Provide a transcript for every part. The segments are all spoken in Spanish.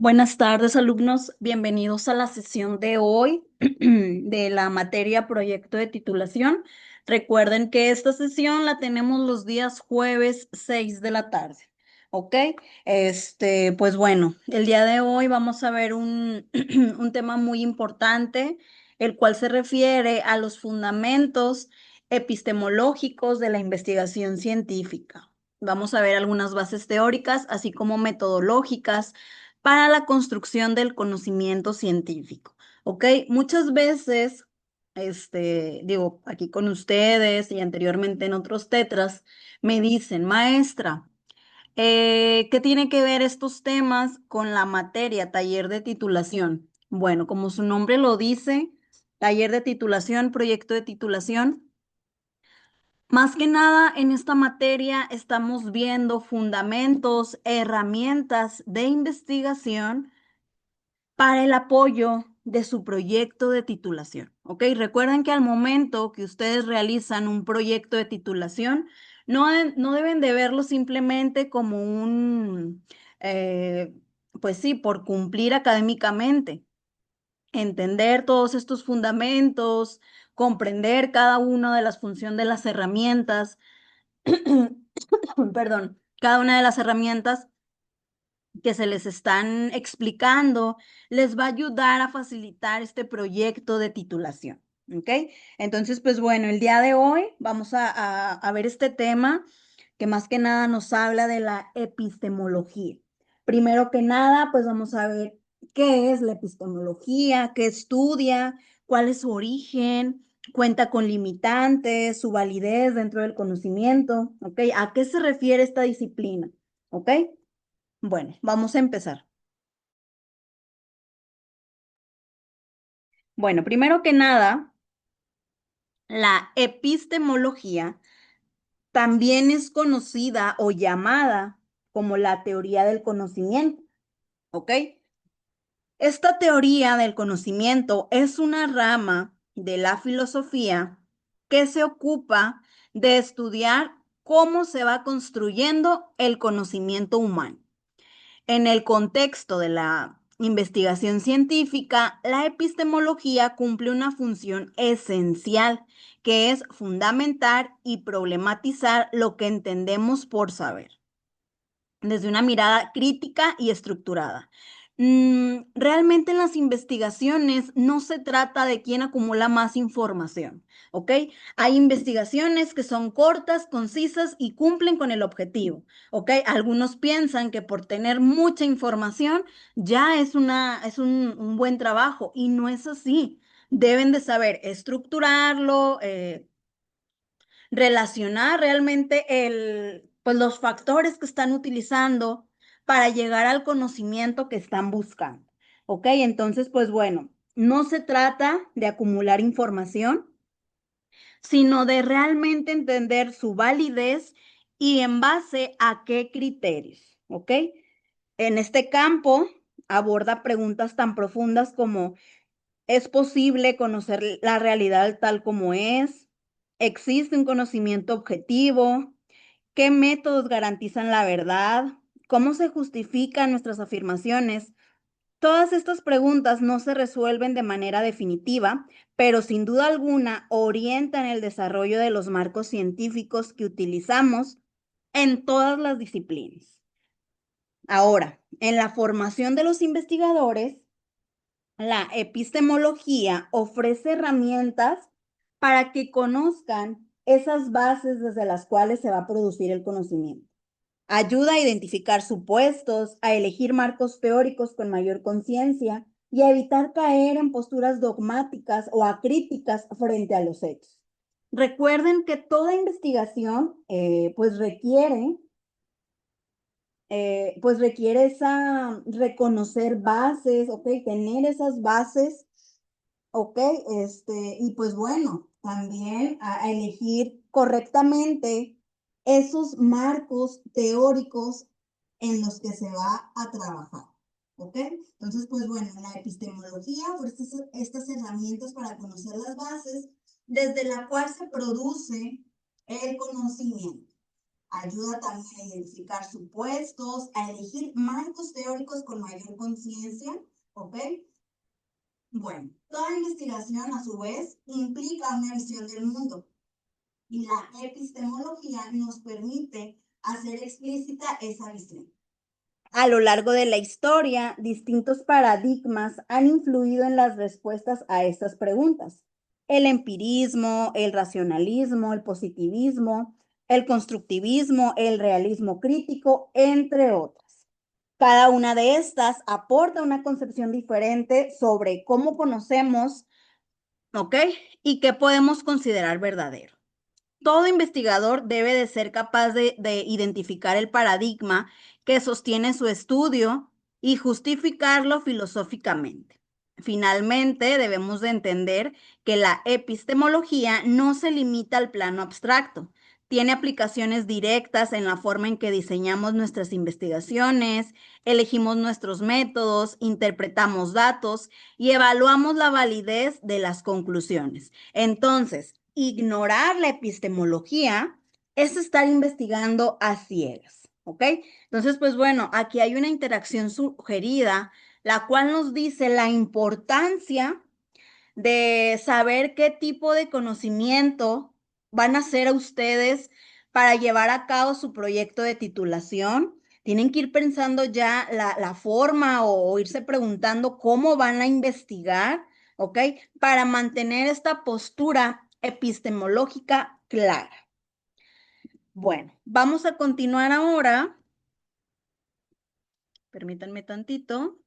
Buenas tardes, alumnos. Bienvenidos a la sesión de hoy de la materia proyecto de titulación. Recuerden que esta sesión la tenemos los días jueves 6 de la tarde. ¿Ok? Pues bueno, el día de hoy vamos a ver un tema muy importante, el cual se refiere a los fundamentos epistemológicos de la investigación científica. Vamos a ver algunas bases teóricas, así como metodológicas para la construcción del conocimiento científico, ¿ok? Muchas veces, digo, aquí con ustedes y anteriormente en otros tetras, me dicen, maestra, ¿qué tiene que ver estos temas con la materia taller de titulación? Bueno, como su nombre lo dice, taller de titulación, proyecto de titulación. Más que nada, en esta materia estamos viendo fundamentos, herramientas de investigación para el apoyo de su proyecto de titulación. ¿Ok? Recuerden que al momento que ustedes realizan un proyecto de titulación, no deben de verlo simplemente como eh, pues sí, por cumplir académicamente. Entender todos estos fundamentos, comprender cada una de las funciones de las herramientas, perdón, cada una de las herramientas que se les están explicando, les va a ayudar a facilitar este proyecto de titulación. ¿Ok? Entonces, pues bueno, el día de hoy vamos a ver este tema que más que nada nos habla de la epistemología. Primero que nada, pues vamos a ver qué es la epistemología, qué estudia, cuál es su origen, cuenta con limitantes, su validez dentro del conocimiento, ¿ok? ¿A qué se refiere esta disciplina? ¿Ok? Bueno, vamos a empezar. Bueno, primero que nada, la epistemología también es conocida o llamada como la teoría del conocimiento, ¿ok? Esta teoría del conocimiento es una rama de la filosofía que se ocupa de estudiar cómo se va construyendo el conocimiento humano. En el contexto de la investigación científica, la epistemología cumple una función esencial, que es fundamentar y problematizar lo que entendemos por saber desde una mirada crítica y estructurada. Realmente en las investigaciones no se trata de quién acumula más información, ¿ok? Hay investigaciones que son cortas, concisas y cumplen con el objetivo, ¿ok? Algunos piensan que por tener mucha información ya es un buen trabajo y no es así. Deben de saber estructurarlo, relacionar realmente pues los factores que están utilizando para llegar al conocimiento que están buscando. ¿Ok? Entonces, pues bueno, no se trata de acumular información, sino de realmente entender su validez y en base a qué criterios. ¿Ok? En este campo aborda preguntas tan profundas como ¿es posible conocer la realidad tal como es? ¿Existe un conocimiento objetivo? ¿Qué métodos garantizan la verdad? ¿Cómo se justifican nuestras afirmaciones? Todas estas preguntas no se resuelven de manera definitiva, pero sin duda alguna orientan el desarrollo de los marcos científicos que utilizamos en todas las disciplinas. Ahora, en la formación de los investigadores, la epistemología ofrece herramientas para que conozcan esas bases desde las cuales se va a producir el conocimiento. Ayuda a identificar supuestos, a elegir marcos teóricos con mayor conciencia y a evitar caer en posturas dogmáticas o acríticas frente a los hechos. Recuerden que toda investigación pues requiere reconocer bases, ¿ok? Tener esas bases, ¿ok? Y pues bueno, también a elegir correctamente esos marcos teóricos en los que se va a trabajar, ¿ok? Entonces, pues bueno, la epistemología ofrece estas herramientas para conocer las bases desde la cual se produce el conocimiento. Ayuda también a identificar supuestos, a elegir marcos teóricos con mayor conciencia, ¿ok? Bueno, toda investigación a su vez implica una visión del mundo y la epistemología nos permite hacer explícita esa visión. A lo largo de la historia, distintos paradigmas han influido en las respuestas a estas preguntas. El empirismo, el racionalismo, el positivismo, el constructivismo, el realismo crítico, entre otras. Cada una de estas aporta una concepción diferente sobre cómo conocemos, ¿ok? Y qué podemos considerar verdadero. Todo investigador debe de ser capaz de identificar el paradigma que sostiene su estudio y justificarlo filosóficamente. Finalmente, debemos de entender que la epistemología no se limita al plano abstracto. Tiene aplicaciones directas en la forma en que diseñamos nuestras investigaciones, elegimos nuestros métodos, interpretamos datos y evaluamos la validez de las conclusiones. Entonces, ignorar la epistemología es estar investigando a ciegas, ¿ok? Entonces, pues bueno, aquí hay una interacción sugerida, la cual nos dice la importancia de saber qué tipo de conocimiento van a hacer a ustedes para llevar a cabo su proyecto de titulación. Tienen que ir pensando ya la forma o irse preguntando cómo van a investigar, ¿ok? Para mantener esta postura epistemológica clara. Bueno, vamos a continuar ahora. Permítanme tantito.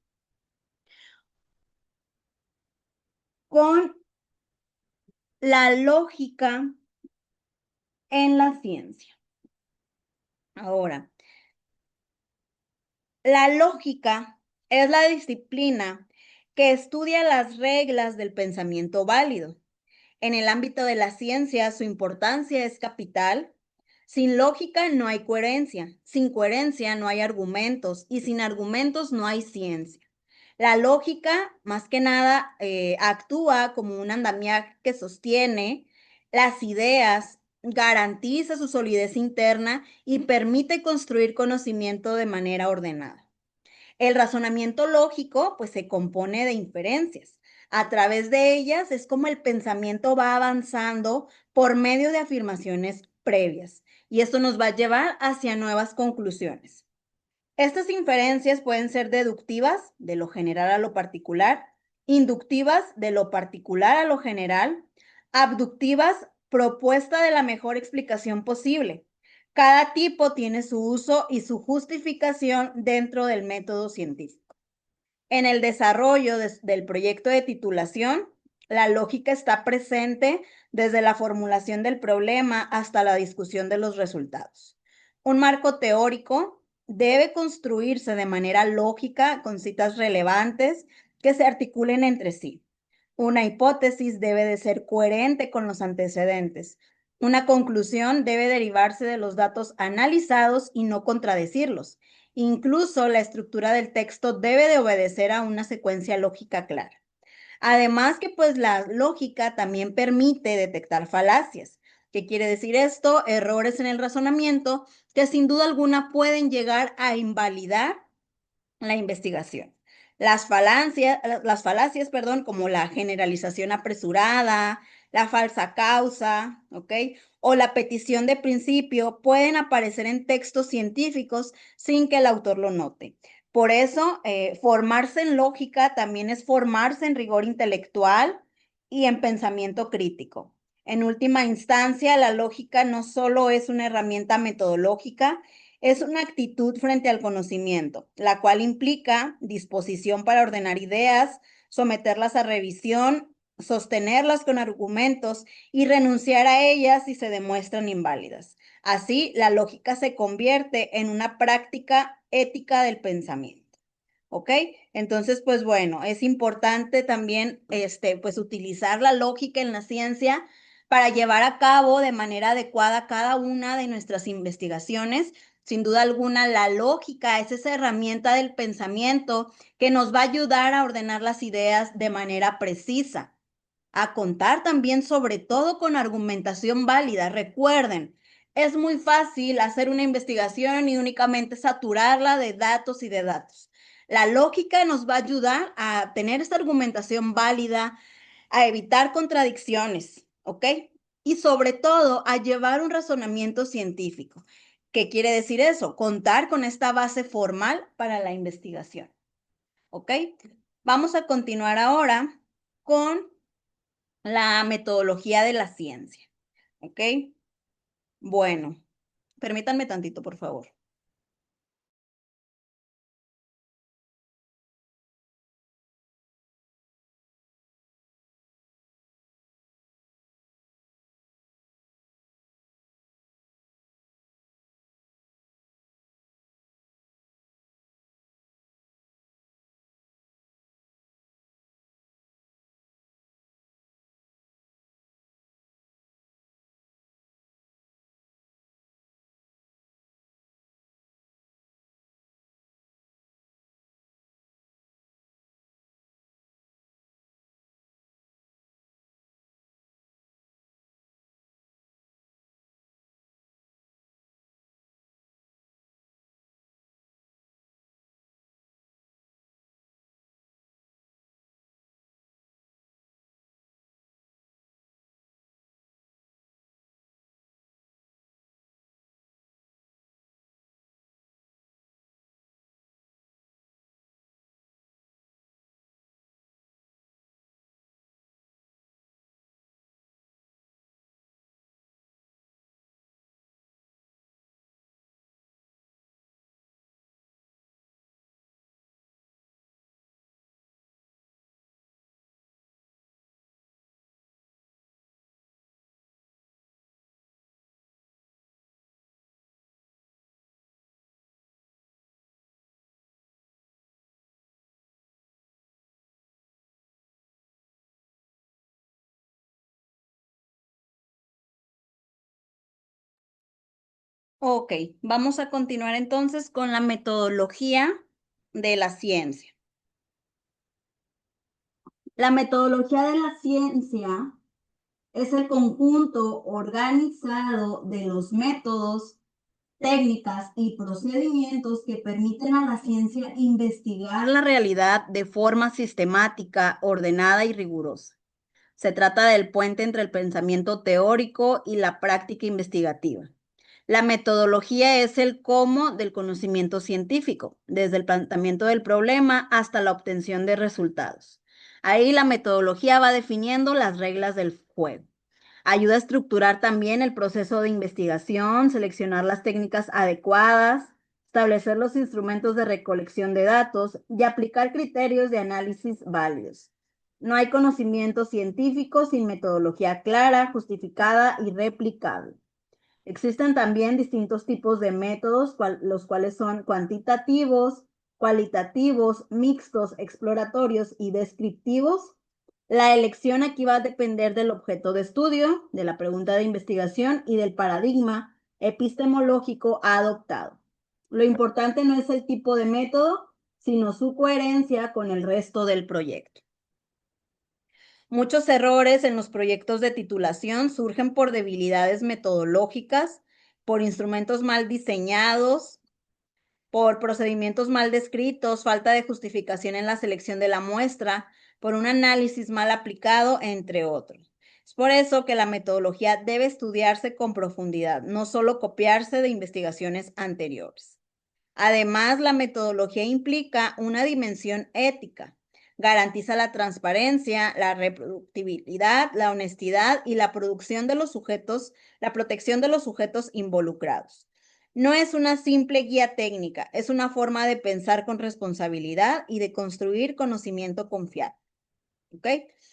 Con la lógica en la ciencia. Ahora, la lógica es la disciplina que estudia las reglas del pensamiento válido. En el ámbito de la ciencia, su importancia es capital. Sin lógica no hay coherencia, sin coherencia no hay argumentos y sin argumentos no hay ciencia. La lógica, más que nada, actúa como un andamiaje que sostiene las ideas, garantiza su solidez interna y permite construir conocimiento de manera ordenada. El razonamiento lógico, pues se compone de inferencias. A través de ellas es como el pensamiento va avanzando por medio de afirmaciones previas y esto nos va a llevar hacia nuevas conclusiones. Estas inferencias pueden ser deductivas, de lo general a lo particular, inductivas, de lo particular a lo general, abductivas, propuesta de la mejor explicación posible. Cada tipo tiene su uso y su justificación dentro del método científico. En el desarrollo del proyecto de titulación, la lógica está presente desde la formulación del problema hasta la discusión de los resultados. Un marco teórico debe construirse de manera lógica con citas relevantes que se articulen entre sí. Una hipótesis debe de ser coherente con los antecedentes. Una conclusión debe derivarse de los datos analizados y no contradecirlos. Incluso la estructura del texto debe de obedecer a una secuencia lógica clara. Además que pues la lógica también permite detectar falacias. ¿Qué quiere decir esto? Errores en el razonamiento que sin duda alguna pueden llegar a invalidar la investigación. Las falacias, perdón, como la generalización apresurada, la falsa causa, ¿ok? O la petición de principio pueden aparecer en textos científicos sin que el autor lo note. Por eso, formarse en lógica también es formarse en rigor intelectual y en pensamiento crítico. En última instancia, la lógica no solo es una herramienta metodológica, es una actitud frente al conocimiento, la cual implica disposición para ordenar ideas, someterlas a revisión, sostenerlas con argumentos y renunciar a ellas si se demuestran inválidas. Así, la lógica se convierte en una práctica ética del pensamiento. ¿Ok? Entonces, pues bueno, es importante también, pues utilizar la lógica en la ciencia para llevar a cabo de manera adecuada cada una de nuestras investigaciones. Sin duda alguna, la lógica es esa herramienta del pensamiento que nos va a ayudar a ordenar las ideas de manera precisa, a contar también sobre todo con argumentación válida. Recuerden, Es muy fácil hacer una investigación y únicamente saturarla de datos y de datos. La lógica nos va a ayudar a tener esta argumentación válida, a evitar contradicciones, ¿ok? Y sobre todo a llevar un razonamiento científico. ¿Qué quiere decir eso? Contar con esta base formal para la investigación, ¿ok? Vamos a continuar ahora con la metodología de la ciencia, ¿ok? Bueno, permítanme tantito, por favor. Ok, vamos a continuar entonces con la metodología de la ciencia. La metodología de la ciencia es el conjunto organizado de los métodos, técnicas y procedimientos que permiten a la ciencia investigar la realidad de forma sistemática, ordenada y rigurosa. Se trata del puente entre el pensamiento teórico y la práctica investigativa. La metodología es el cómo del conocimiento científico, desde el planteamiento del problema hasta la obtención de resultados. Ahí la metodología va definiendo las reglas del juego. Ayuda a estructurar también el proceso de investigación, seleccionar las técnicas adecuadas, establecer los instrumentos de recolección de datos y aplicar criterios de análisis válidos. No hay conocimiento científico sin metodología clara, justificada y replicable. Existen también distintos tipos de métodos, los cuales son cuantitativos, cualitativos, mixtos, exploratorios y descriptivos. La elección aquí va a depender del objeto de estudio, de la pregunta de investigación y del paradigma epistemológico adoptado. Lo importante no es el tipo de método, sino su coherencia con el resto del proyecto. Muchos errores en los proyectos de titulación surgen por debilidades metodológicas, por instrumentos mal diseñados, por procedimientos mal descritos, falta de justificación en la selección de la muestra, por un análisis mal aplicado, entre otros. Es por eso que la metodología debe estudiarse con profundidad, no solo copiarse de investigaciones anteriores. Además, la metodología implica una dimensión ética. Garantiza la transparencia, la reproductibilidad, la honestidad y la producción de los sujetos, la protección de los sujetos involucrados. No es una simple guía técnica, es una forma de pensar con responsabilidad y de construir conocimiento confiable. ¿Ok?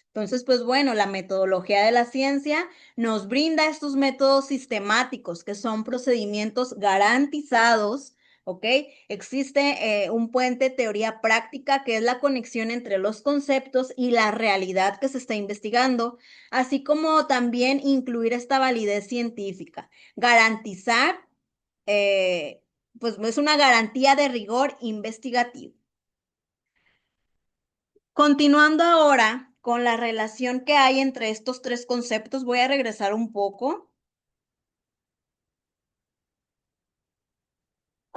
Entonces, pues bueno, la metodología de la ciencia nos brinda estos métodos sistemáticos que son procedimientos garantizados. ¿Ok? Existe un puente teoría práctica que es la conexión entre los conceptos y la realidad que se está investigando, así como también incluir esta validez científica. Garantizar, pues es una garantía de rigor investigativo. Continuando ahora con la relación que hay entre estos tres conceptos, voy a regresar un poco.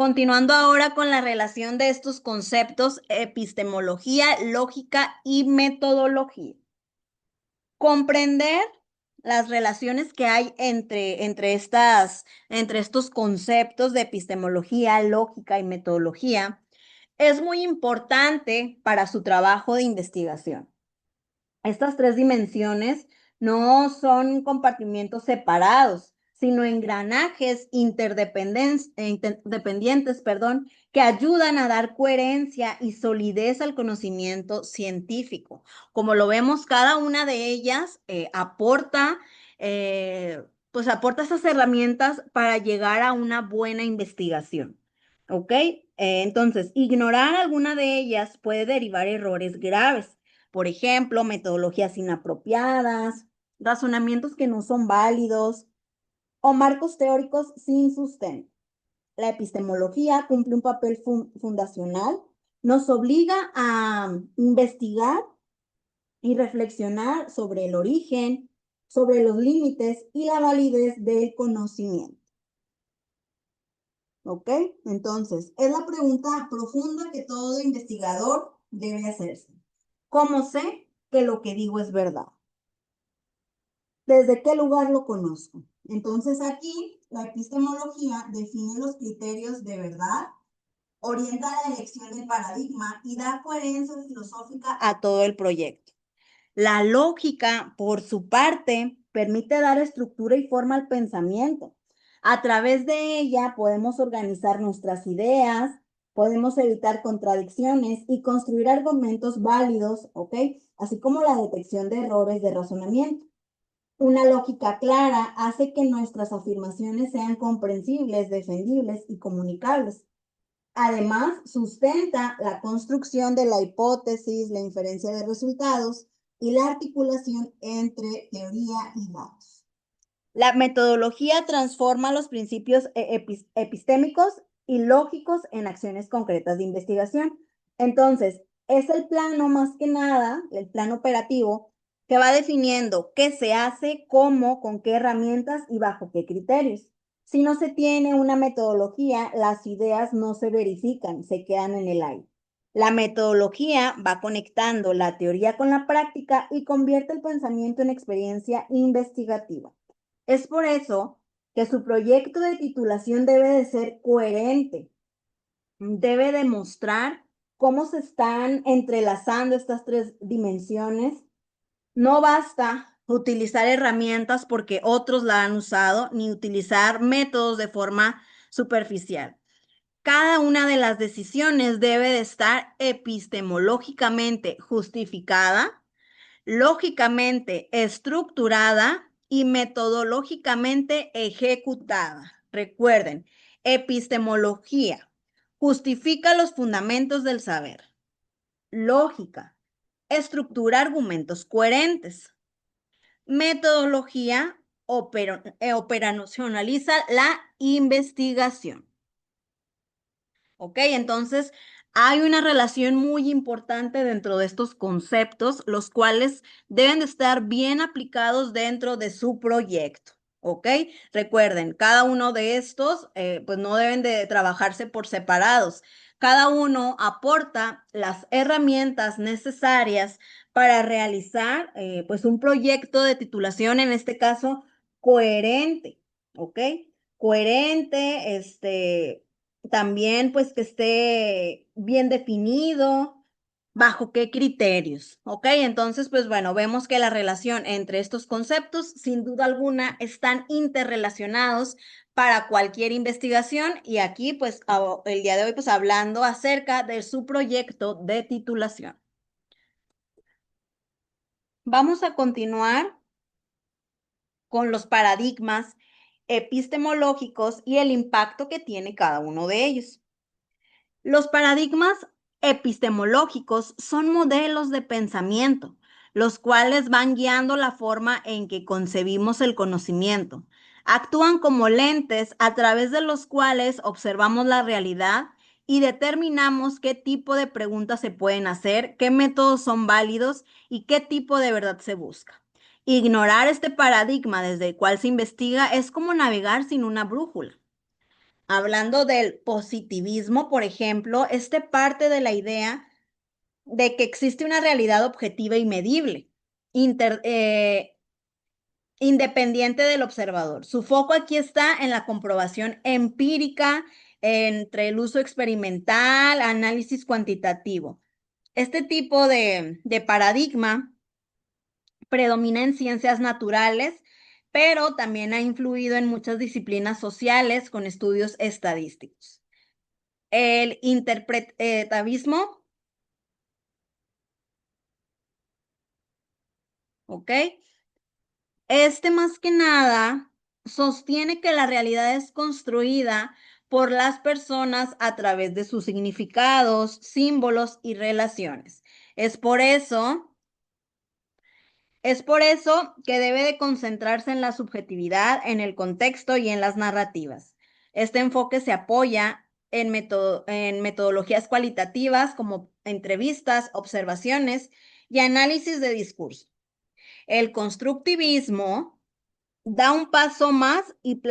Continuando ahora con la relación de estos conceptos, epistemología, lógica y metodología. Comprender las relaciones que hay entre estos conceptos de epistemología, lógica y metodología es muy importante para su trabajo de investigación. Estas tres dimensiones no son compartimientos separados, sino engranajes interdependientes, que ayudan a dar coherencia y solidez al conocimiento científico. Como lo vemos, cada una de ellas eh, aporta esas herramientas para llegar a una buena investigación. ¿Ok? Entonces, ignorar alguna de ellas puede derivar errores graves. Por ejemplo, metodologías inapropiadas, razonamientos que no son válidos o marcos teóricos sin sustento. La epistemología cumple un papel fundacional, nos obliga a investigar y reflexionar sobre el origen, sobre los límites y la validez del conocimiento. ¿Ok? Entonces, es la pregunta profunda que todo investigador debe hacerse. ¿Cómo sé que lo que digo es verdad? ¿Desde qué lugar lo conozco? Entonces aquí la epistemología define los criterios de verdad, orienta la elección del paradigma y da coherencia filosófica a todo el proyecto. La lógica, por su parte, permite dar estructura y forma al pensamiento. A través de ella podemos organizar nuestras ideas, podemos evitar contradicciones y construir argumentos válidos, ¿ok? Así como la detección de errores de razonamiento. Una lógica clara hace que nuestras afirmaciones sean comprensibles, defendibles y comunicables. Además, sustenta la construcción de la hipótesis, la inferencia de resultados y la articulación entre teoría y datos. La metodología transforma los principios epistémicos y lógicos en acciones concretas de investigación. Entonces, es el plano más que nada, el plano operativo, que va definiendo qué se hace, cómo, con qué herramientas y bajo qué criterios. Si no se tiene una metodología, las ideas no se verifican, se quedan en el aire. La metodología va conectando la teoría con la práctica y convierte el pensamiento en experiencia investigativa. Es por eso que su proyecto de titulación debe de ser coherente, debe demostrar cómo se están entrelazando estas tres dimensiones. No basta utilizar herramientas porque otros la han usado, ni utilizar métodos de forma superficial. Cada una de las decisiones debe de estar epistemológicamente justificada, lógicamente estructurada y metodológicamente ejecutada. Recuerden, epistemología justifica los fundamentos del saber. Lógica, estructura argumentos coherentes. Metodología operacionaliza la investigación. ¿Ok? Entonces, hay una relación muy importante dentro de estos conceptos, los cuales deben de estar bien aplicados dentro de su proyecto. ¿Ok? Recuerden, cada uno de estos, pues no deben de trabajarse por separados. Cada uno aporta las herramientas necesarias para realizar, pues un proyecto de titulación, en este caso, coherente. ¿Ok? Coherente, también pues que esté bien definido, bajo qué criterios, ¿ok? Entonces, pues bueno, vemos que la relación entre estos conceptos, sin duda alguna, están interrelacionados para cualquier investigación y aquí, pues, el día de hoy, pues hablando acerca de su proyecto de titulación. Vamos a continuar con los paradigmas epistemológicos y el impacto que tiene cada uno de ellos. Los paradigmas epistemológicos son modelos de pensamiento, los cuales van guiando la forma en que concebimos el conocimiento. Actúan como lentes a través de los cuales observamos la realidad y determinamos qué tipo de preguntas se pueden hacer, qué métodos son válidos y qué tipo de verdad se busca. Ignorar este paradigma desde el cual se investiga es como navegar sin una brújula. hablando del positivismo, por ejemplo, este parte de la idea de que existe una realidad objetiva y medible, inter- eh, independiente del observador. Su foco aquí está en la comprobación empírica entre el uso experimental, análisis cuantitativo. Este tipo de paradigma predomina en ciencias naturales, pero también ha influido en muchas disciplinas sociales con estudios estadísticos. El interpretavismo, ¿ok? Este más que nada sostiene que la realidad es construida por las personas a través de sus significados, símbolos y relaciones. Es por eso, es por eso que debe de concentrarse en la subjetividad, en el contexto y en las narrativas. Este enfoque se apoya en metodologías cualitativas como entrevistas, observaciones y análisis de discurso. El constructivismo da un paso más y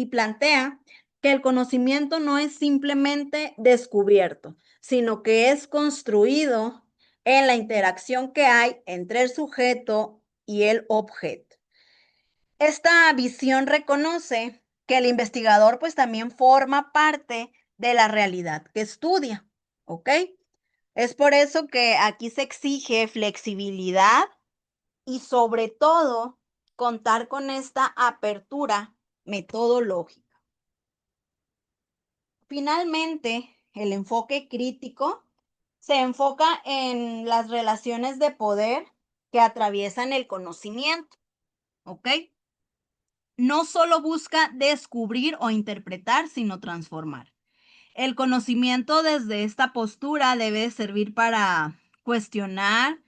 plantea que el conocimiento no es simplemente descubierto, sino que es construido en la interacción que hay entre el sujeto y el objeto. Esta visión reconoce que el investigador pues también forma parte de la realidad que estudia, ¿ok? Es por eso que aquí se exige flexibilidad y sobre todo contar con esta apertura metodológica. Finalmente, el enfoque crítico se enfoca en las relaciones de poder que atraviesan el conocimiento, ¿ok? No solo busca descubrir o interpretar, sino transformar. El conocimiento desde esta postura debe servir para cuestionar,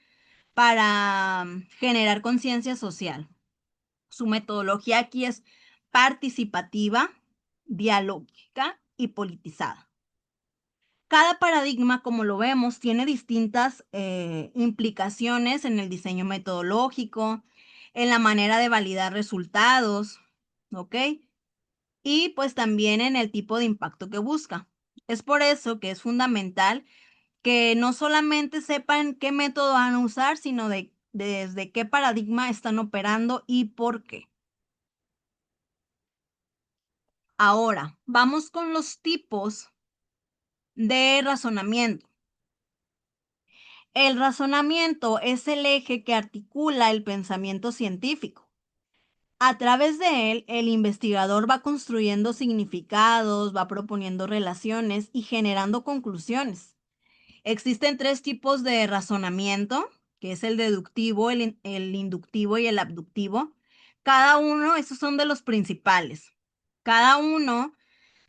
para generar conciencia social. Su metodología aquí es participativa, dialógica y politizada. Cada paradigma, como lo vemos, tiene distintas implicaciones en el diseño metodológico, en la manera de validar resultados, ¿ok? Y pues también en el tipo de impacto que busca. Es por eso que es fundamental que no solamente sepan qué método van a usar, sino desde qué paradigma están operando y por qué. Ahora, vamos con los tipos de razonamiento. El razonamiento es el eje que articula el pensamiento científico. A través de él, el investigador va construyendo significados, va proponiendo relaciones y generando conclusiones. Existen tres tipos de razonamiento, que es el deductivo, el inductivo y el abductivo. Cada uno, esos son de los principales. Cada uno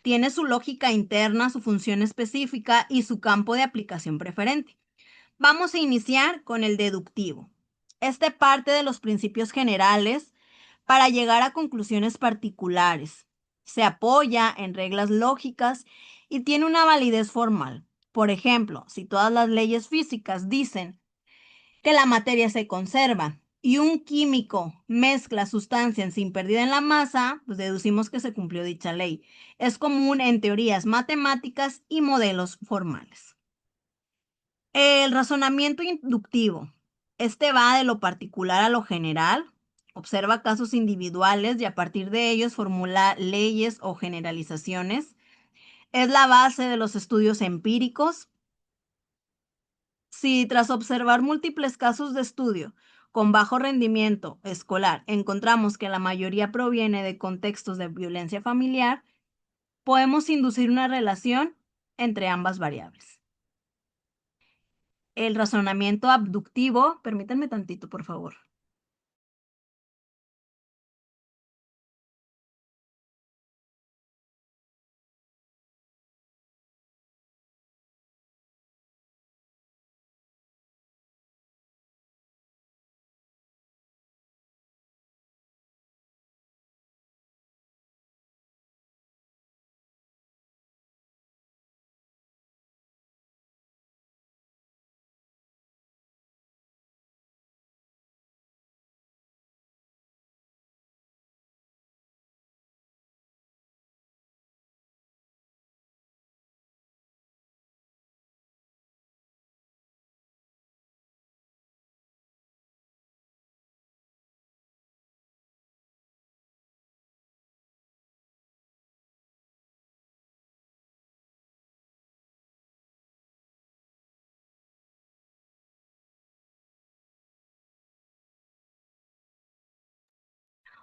tiene su lógica interna, su función específica y su campo de aplicación preferente. Vamos a iniciar con el deductivo. Este parte de los principios generales para llegar a conclusiones particulares. Se apoya en reglas lógicas y tiene una validez formal. Por ejemplo, si todas las leyes físicas dicen que la materia se conserva y un químico mezcla sustancias sin pérdida en la masa, pues deducimos que se cumplió dicha ley. Es común en teorías matemáticas y modelos formales. El razonamiento inductivo. Este va de lo particular a lo general, observa casos individuales y a partir de ellos formula leyes o generalizaciones. Es la base de los estudios empíricos. Si tras observar múltiples casos de estudio con bajo rendimiento escolar encontramos que la mayoría proviene de contextos de violencia familiar, podemos inducir una relación entre ambas variables. El razonamiento abductivo, permítanme tantito, por favor.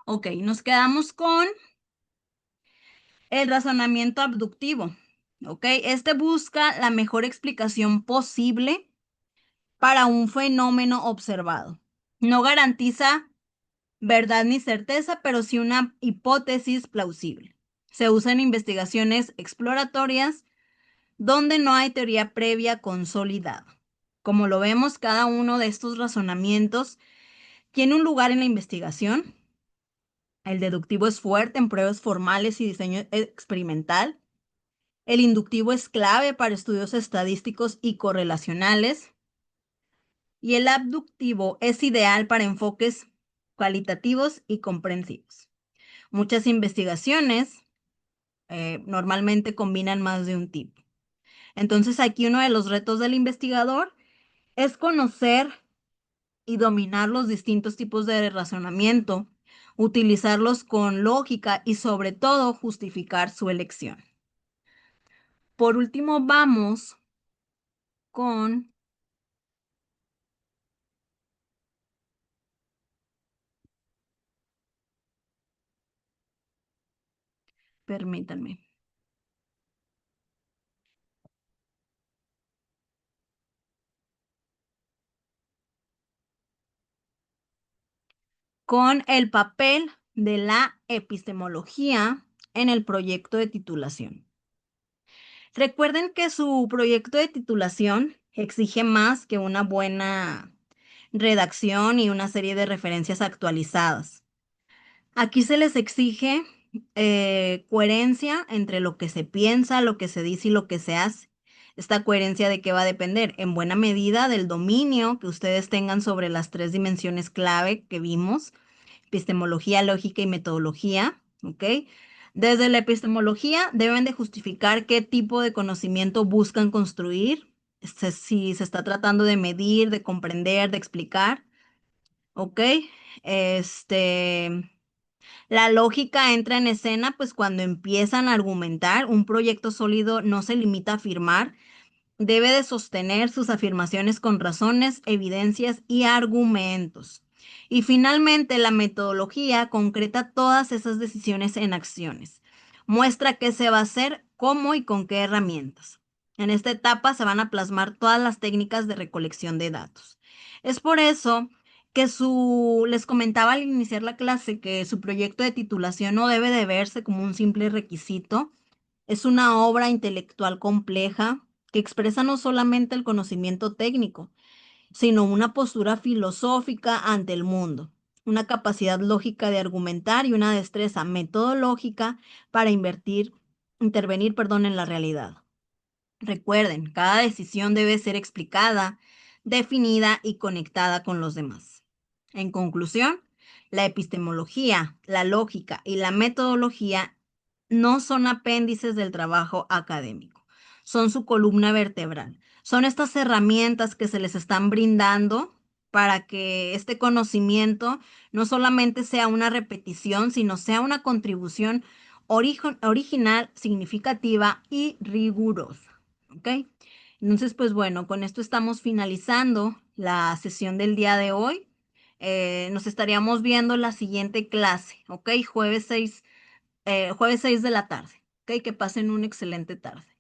Ok, nos quedamos con el razonamiento abductivo. Ok, este busca la mejor explicación posible para un fenómeno observado. No garantiza verdad ni certeza, pero sí una hipótesis plausible. Se usa en investigaciones exploratorias donde no hay teoría previa consolidada. Como lo vemos, cada uno de estos razonamientos tiene un lugar en la investigación. El deductivo es fuerte en pruebas formales y diseño experimental. El inductivo es clave para estudios estadísticos y correlacionales. Y el abductivo es ideal para enfoques cualitativos y comprensivos. Muchas investigaciones normalmente combinan más de un tipo. Entonces aquí uno de los retos del investigador es conocer y dominar los distintos tipos de razonamiento, utilizarlos con lógica y sobre todo justificar su elección. Por último, vamos con, permítanme, con el papel de la epistemología en el proyecto de titulación. Recuerden que su proyecto de titulación exige más que una buena redacción y una serie de referencias actualizadas. Aquí se les exige coherencia entre lo que se piensa, lo que se dice y lo que se hace. Esta coherencia de qué va a depender en buena medida del dominio que ustedes tengan sobre las tres dimensiones clave que vimos: epistemología, lógica y metodología, ¿ok? Desde la epistemología deben de justificar qué tipo de conocimiento buscan construir, si se está tratando de medir, de comprender, de explicar, ¿ok? Este, la lógica entra en escena pues cuando empiezan a argumentar. Un proyecto sólido no se limita a afirmar, debe de sostener sus afirmaciones con razones, evidencias y argumentos. Y finalmente, la metodología concreta todas esas decisiones en acciones. Muestra qué se va a hacer, cómo y con qué herramientas. En esta etapa se van a plasmar todas las técnicas de recolección de datos. Es por eso que les comentaba al iniciar la clase que su proyecto de titulación no debe de verse como un simple requisito. Es una obra intelectual compleja que expresa no solamente el conocimiento técnico, sino una postura filosófica ante el mundo, una capacidad lógica de argumentar y una destreza metodológica para intervenir, perdón, en la realidad. Recuerden, cada decisión debe ser explicada, definida y conectada con los demás. En conclusión, la epistemología, la lógica y la metodología no son apéndices del trabajo académico, son su columna vertebral. Son estas herramientas que se les están brindando para que este conocimiento no solamente sea una repetición, sino sea una contribución original, significativa y rigurosa. ¿Ok? Entonces, pues bueno, con esto estamos finalizando la sesión del día de hoy. Nos estaríamos viendo la siguiente clase, ¿ok? Jueves 6 de la tarde, ¿ok? Que pasen una excelente tarde.